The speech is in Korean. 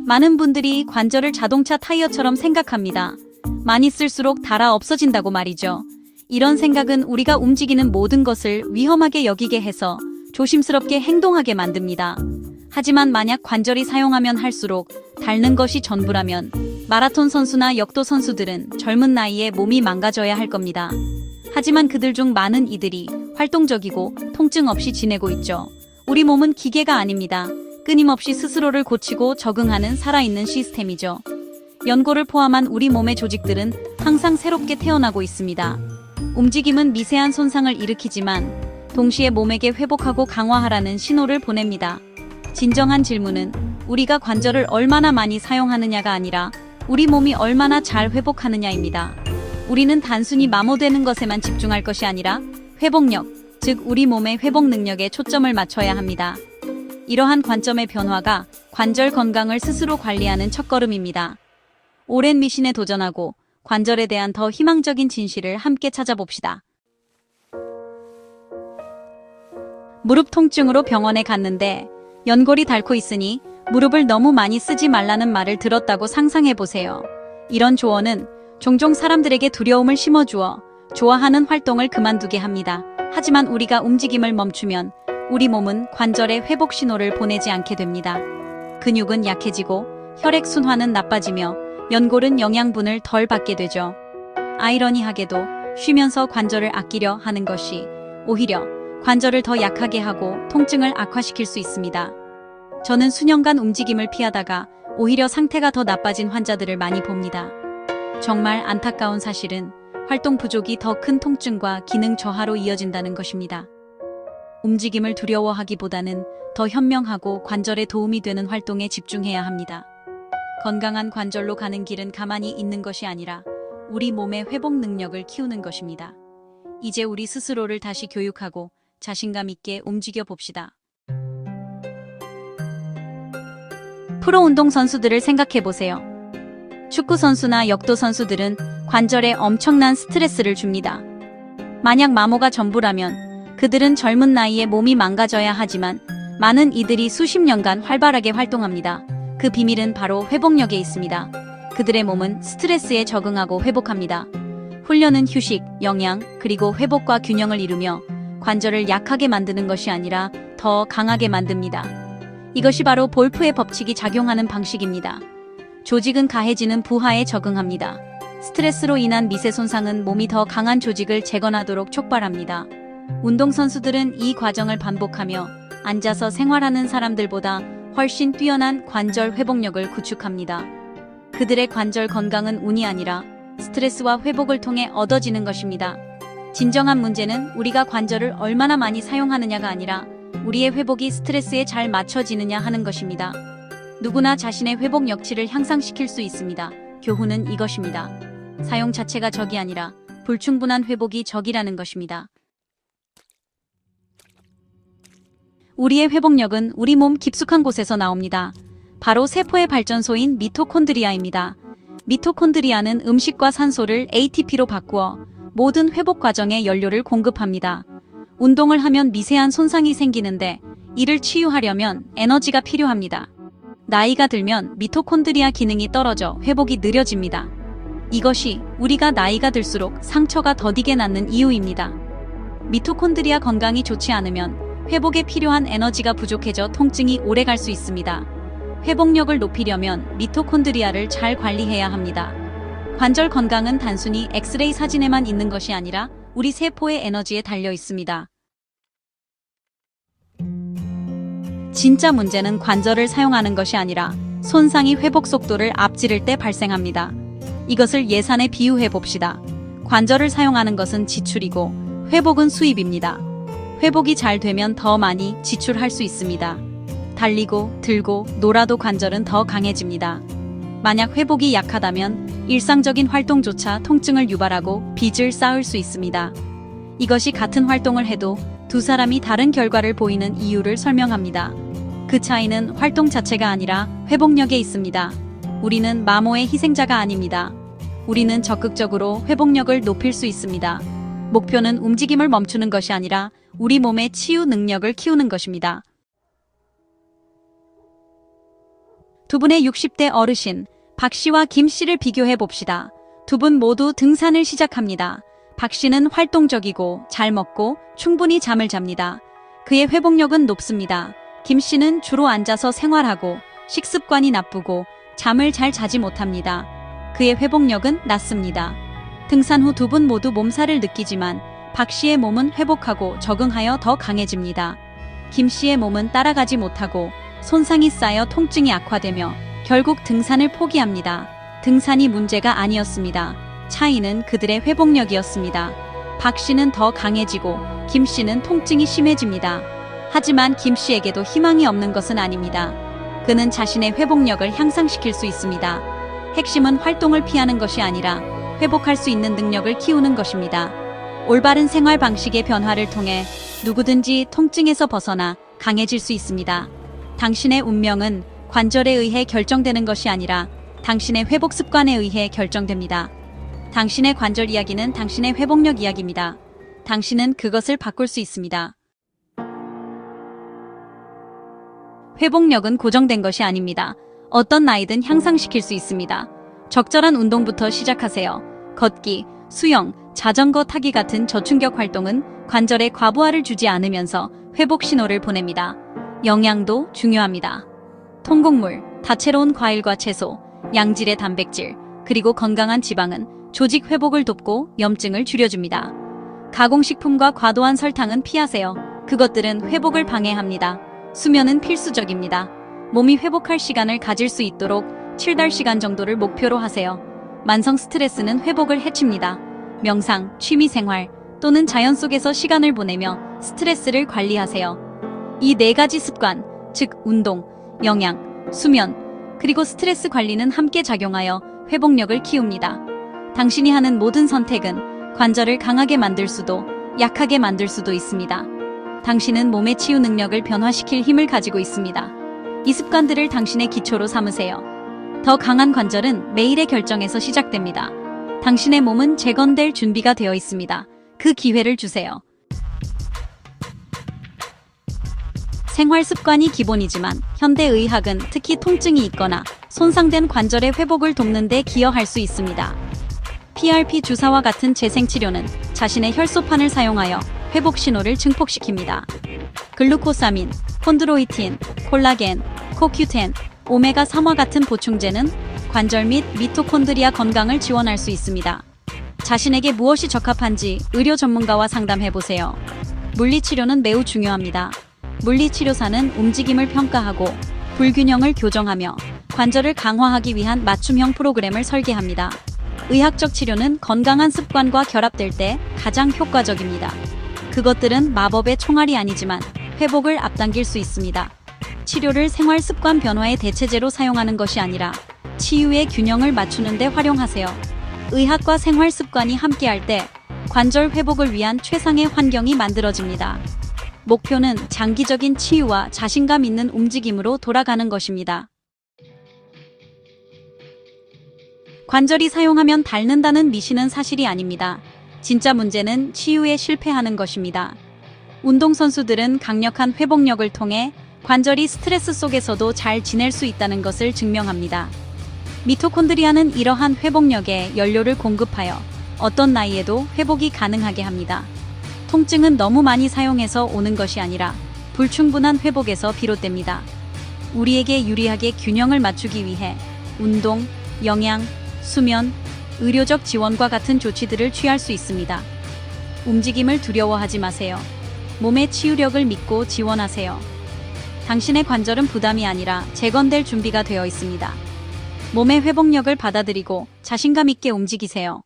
많은 분들이 관절을 자동차 타이어처럼 생각합니다. 많이 쓸수록 닳아 없어진다고 말이죠. 이런 생각은 우리가 움직이는 모든 것을 위험하게 여기게 해서 조심스럽게 행동하게 만듭니다. 하지만 만약 관절이 사용하면 할수록 닳는 것이 전부라면 마라톤 선수나 역도 선수들은 젊은 나이에 몸이 망가져야 할 겁니다. 하지만 그들 중 많은 이들이 활동적이고 통증 없이 지내고 있죠. 우리 몸은 기계가 아닙니다. 끊임없이 스스로를 고치고 적응하는 살아있는 시스템이죠. 연골을 포함한 우리 몸의 조직들은 항상 새롭게 태어나고 있습니다. 움직임은 미세한 손상을 일으키지만 동시에 몸에게 회복하고 강화하라는 신호를 보냅니다. 진정한 질문은 우리가 관절을 얼마나 많이 사용하느냐가 아니라 우리 몸이 얼마나 잘 회복하느냐입니다. 우리는 단순히 마모되는 것에만 집중할 것이 아니라 회복력, 즉 우리 몸의 회복 능력에 초점을 맞춰야 합니다. 이러한 관점의 변화가 관절 건강을 스스로 관리하는 첫걸음입니다. 오랜 미신에 도전하고 관절에 대한 더 희망적인 진실을 함께 찾아봅시다. 무릎 통증으로 병원에 갔는데 연골이 닳고 있으니 무릎을 너무 많이 쓰지 말라는 말을 들었다고 상상해보세요. 이런 조언은 종종 사람들에게 두려움을 심어주어 좋아하는 활동을 그만두게 합니다. 하지만 우리가 움직임을 멈추면 우리 몸은 관절에 회복 신호를 보내지 않게 됩니다. 근육은 약해지고 혈액순환은 나빠지며 연골은 영양분을 덜 받게 되죠. 아이러니하게도 쉬면서 관절을 아끼려 하는 것이 오히려 관절을 더 약하게 하고 통증을 악화시킬 수 있습니다. 저는 수년간 움직임을 피하다가 오히려 상태가 더 나빠진 환자들을 많이 봅니다. 정말 안타까운 사실은 활동 부족이 더 큰 통증과 기능 저하로 이어진다는 것입니다. 움직임을 두려워하기보다는 더 현명하고 관절에 도움이 되는 활동에 집중해야 합니다. 건강한 관절로 가는 길은 가만히 있는 것이 아니라 우리 몸의 회복 능력을 키우는 것입니다. 이제 우리 스스로를 다시 교육하고 자신감 있게 움직여 봅시다. 프로 운동 선수들을 생각해 보세요. 축구 선수나 역도 선수들은 관절에 엄청난 스트레스를 줍니다. 만약 마모가 전부라면 그들은 젊은 나이에 몸이 망가져야 하지만 많은 이들이 수십 년간 활발하게 활동합니다. 그 비밀은 바로 회복력에 있습니다. 그들의 몸은 스트레스에 적응하고 회복합니다. 훈련은 휴식, 영양, 그리고 회복과 균형을 이루며 관절을 약하게 만드는 것이 아니라 더 강하게 만듭니다. 이것이 바로 볼프의 법칙이 작용하는 방식입니다. 조직은 가해지는 부하에 적응합니다. 스트레스로 인한 미세 손상은 몸이 더 강한 조직을 재건하도록 촉발합니다. 운동선수들은 이 과정을 반복하며 앉아서 생활하는 사람들보다 훨씬 뛰어난 관절 회복력을 구축합니다. 그들의 관절 건강은 운이 아니라 스트레스와 회복을 통해 얻어지는 것입니다. 진정한 문제는 우리가 관절을 얼마나 많이 사용하느냐가 아니라 우리의 회복이 스트레스에 잘 맞춰지느냐 하는 것입니다. 누구나 자신의 회복 역치를 향상시킬 수 있습니다. 교훈은 이것입니다. 사용 자체가 적이 아니라 불충분한 회복이 적이라는 것입니다. 우리의 회복력은 우리 몸 깊숙한 곳에서 나옵니다. 바로 세포의 발전소인 미토콘드리아입니다. 미토콘드리아는 음식과 산소를 ATP로 바꾸어 모든 회복 과정에 연료를 공급합니다. 운동을 하면 미세한 손상이 생기는데 이를 치유하려면 에너지가 필요합니다. 나이가 들면 미토콘드리아 기능이 떨어져 회복이 느려집니다. 이것이 우리가 나이가 들수록 상처가 더디게 낫는 이유입니다. 미토콘드리아 건강이 좋지 않으면 회복에 필요한 에너지가 부족해져 통증이 오래 갈 수 있습니다. 회복력을 높이려면 미토콘드리아를 잘 관리해야 합니다. 관절 건강은 단순히 엑스레이 사진에만 있는 것이 아니라 우리 세포의 에너지에 달려 있습니다. 진짜 문제는 관절을 사용하는 것이 아니라 손상이 회복 속도를 앞지를 때 발생합니다. 이것을 예산에 비유해 봅시다. 관절을 사용하는 것은 지출이고 회복은 수입입니다. 회복이 잘 되면 더 많이 지출할 수 있습니다. 달리고, 들고, 놀아도 관절은 더 강해집니다. 만약 회복이 약하다면 일상적인 활동조차 통증을 유발하고 빚을 쌓을 수 있습니다. 이것이 같은 활동을 해도 두 사람이 다른 결과를 보이는 이유를 설명합니다. 그 차이는 활동 자체가 아니라 회복력에 있습니다. 우리는 마모의 희생자가 아닙니다. 우리는 적극적으로 회복력을 높일 수 있습니다. 목표는 움직임을 멈추는 것이 아니라 우리 몸의 치유 능력을 키우는 것입니다. 두 분의 60대 어르신 박 씨와 김 씨를 비교해 봅시다. 두 분 모두 등산을 시작합니다. 박 씨는 활동적이고 잘 먹고 충분히 잠을 잡니다. 그의 회복력은 높습니다. 김 씨는 주로 앉아서 생활하고 식습관이 나쁘고 잠을 잘 자지 못합니다. 그의 회복력은 낮습니다. 등산 후 두 분 모두 몸살을 느끼지만 박 씨의 몸은 회복하고 적응하여 더 강해집니다. 김 씨의 몸은 따라가지 못하고 손상이 쌓여 통증이 악화되며 결국 등산을 포기합니다. 등산이 문제가 아니었습니다. 차이는 그들의 회복력이었습니다. 박 씨는 더 강해지고 김 씨는 통증이 심해집니다. 하지만 김 씨에게도 희망이 없는 것은 아닙니다. 그는 자신의 회복력을 향상시킬 수 있습니다. 핵심은 활동을 피하는 것이 아니라 회복할 수 있는 능력을 키우는 것입니다. 올바른 생활 방식의 변화를 통해 누구든지 통증에서 벗어나 강해질 수 있습니다. 당신의 운명은 관절에 의해 결정되는 것이 아니라 당신의 회복 습관에 의해 결정됩니다. 당신의 관절 이야기는 당신의 회복력 이야기입니다. 당신은 그것을 바꿀 수 있습니다. 회복력은 고정된 것이 아닙니다. 어떤 나이든 향상시킬 수 있습니다. 적절한 운동부터 시작하세요. 걷기, 수영, 자전거 타기 같은 저충격 활동은 관절에 과부하를 주지 않으면서 회복 신호를 보냅니다. 영양도 중요합니다. 통곡물, 다채로운 과일과 채소, 양질의 단백질, 그리고 건강한 지방은 조직 회복을 돕고 염증을 줄여줍니다. 가공식품과 과도한 설탕은 피하세요. 그것들은 회복을 방해합니다. 수면은 필수적입니다. 몸이 회복할 시간을 가질 수 있도록 7~8시간 정도를 목표로 하세요. 만성 스트레스는 회복을 해칩니다. 명상, 취미생활 또는 자연 속에서 시간을 보내며 스트레스를 관리하세요. 이 4가지 습관, 즉 운동, 영양, 수면, 그리고 스트레스 관리는 함께 작용하여 회복력을 키웁니다. 당신이 하는 모든 선택은 관절을 강하게 만들 수도 약하게 만들 수도 있습니다. 당신은 몸의 치유 능력을 변화시킬 힘을 가지고 있습니다. 이 습관들을 당신의 기초로 삼으세요. 더 강한 관절은 매일의 결정에서 시작됩니다. 당신의 몸은 재건될 준비가 되어 있습니다. 그 기회를 주세요. 생활 습관이 기본이지만 현대의학은 특히 통증이 있거나 손상된 관절의 회복을 돕는 데 기여할 수 있습니다. PRP 주사와 같은 재생치료는 자신의 혈소판을 사용하여 회복 신호를 증폭시킵니다. 글루코사민, 콘드로이틴, 콜라겐, 코큐텐, 오메가3와 같은 보충제는 관절 및 미토콘드리아 건강을 지원할 수 있습니다. 자신에게 무엇이 적합한지 의료 전문가와 상담해보세요. 물리치료는 매우 중요합니다. 물리치료사는 움직임을 평가하고 불균형을 교정하며 관절을 강화하기 위한 맞춤형 프로그램을 설계합니다. 의학적 치료는 건강한 습관과 결합될 때 가장 효과적입니다. 그것들은 마법의 총알이 아니지만 회복을 앞당길 수 있습니다. 치료를 생활 습관 변화의 대체제로 사용하는 것이 아니라 치유의 균형을 맞추는 데 활용하세요. 의학과 생활 습관이 함께할 때 관절 회복을 위한 최상의 환경이 만들어집니다. 목표는 장기적인 치유와 자신감 있는 움직임으로 돌아가는 것입니다. 관절이 사용하면 닳는다는 미신은 사실이 아닙니다. 진짜 문제는 치유에 실패하는 것입니다. 운동선수들은 강력한 회복력을 통해 관절이 스트레스 속에서도 잘 지낼 수 있다는 것을 증명합니다. 미토콘드리아는 이러한 회복력에 연료를 공급하여 어떤 나이에도 회복이 가능하게 합니다. 통증은 너무 많이 사용해서 오는 것이 아니라 불충분한 회복에서 비롯됩니다. 우리에게 유리하게 균형을 맞추기 위해 운동, 영양, 수면, 의료적 지원과 같은 조치들을 취할 수 있습니다. 움직임을 두려워하지 마세요. 몸의 치유력을 믿고 지원하세요. 당신의 관절은 부담이 아니라 재건될 준비가 되어 있습니다. 몸의 회복력을 받아들이고 자신감 있게 움직이세요.